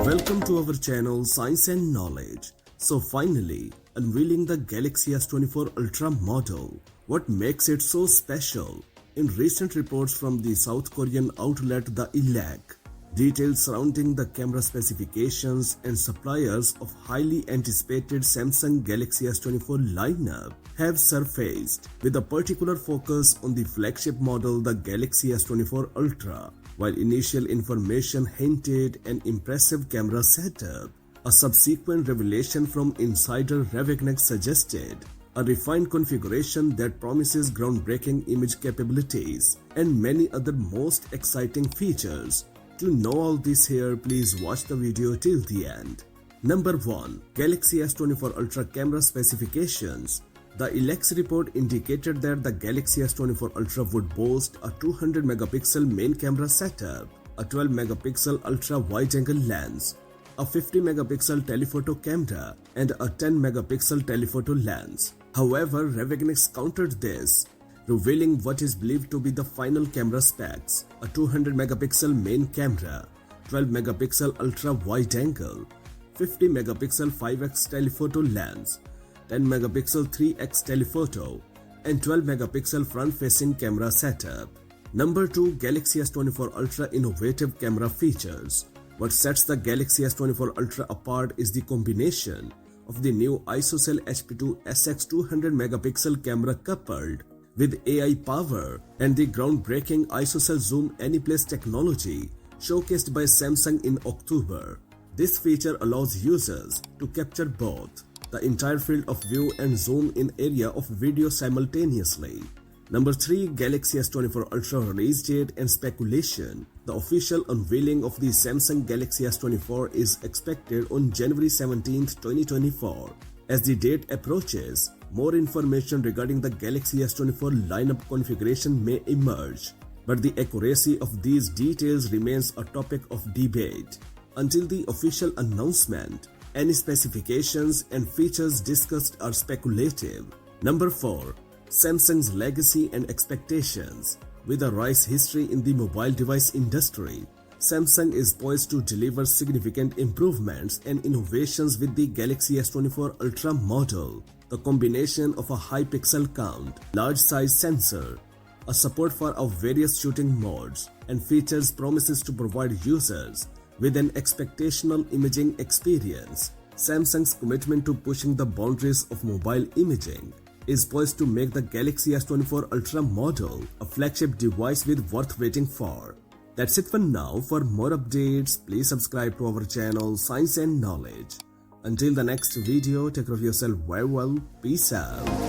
Welcome to our channel Science and Knowledge. So finally, unveiling the Galaxy S24 Ultra model. What makes it so special? In recent reports from the South Korean outlet the Elec, details surrounding the camera specifications and suppliers of highly anticipated Samsung Galaxy S24 lineup have surfaced, with a particular focus on the flagship model the Galaxy S24 Ultra. While initial information hinted an impressive camera setup, a subsequent revelation from insider Elec suggested a refined configuration that promises groundbreaking image capabilities and many other most exciting features. To know all this here, please watch the video till the end. Number 1. Galaxy S24 Ultra camera specifications. The Elec report indicated that the Galaxy S24 Ultra would boast a 200 megapixel main camera setup, a 12 megapixel ultra wide-angle lens, a 50 megapixel telephoto camera, and a 10 megapixel telephoto lens. However, Elec countered this, revealing what is believed to be the final camera specs: a 200 megapixel main camera, 12 megapixel ultra wide-angle, 50 megapixel 5x telephoto lens, 10 megapixel 3x telephoto, and 12 megapixel front-facing camera setup. Number 2. Galaxy S24 Ultra innovative camera features. What sets the Galaxy S24 Ultra apart is the combination of the new ISOCELL HP2 SX 200 megapixel camera coupled with AI power and the groundbreaking ISOCELL Zoom Anyplace technology showcased by Samsung in October. This feature allows users to capture both the entire field of view and zoom in area of video simultaneously. Number 3. Galaxy S24 Ultra release date and speculation. The official unveiling of the Samsung Galaxy S24 is expected on January 17, 2024. As the date approaches, more information regarding the Galaxy S24 lineup configuration may emerge, but the accuracy of these details remains a topic of debate. Until the official announcement, any specifications and features discussed are speculative. Number 4. Samsung's legacy and expectations. With a rich history in the mobile device industry, Samsung is poised to deliver significant improvements and innovations with the Galaxy S24 Ultra model. The combination of a high pixel count, large size sensor, a support for various shooting modes, and features promises to provide users with an expectational imaging experience. Samsung's commitment to pushing the boundaries of mobile imaging is poised to make the Galaxy S24 Ultra model a flagship device worth waiting for. That's it for now. For more updates, please subscribe to our channel Science and Knowledge. Until the next video, take care of yourself very well. Peace out.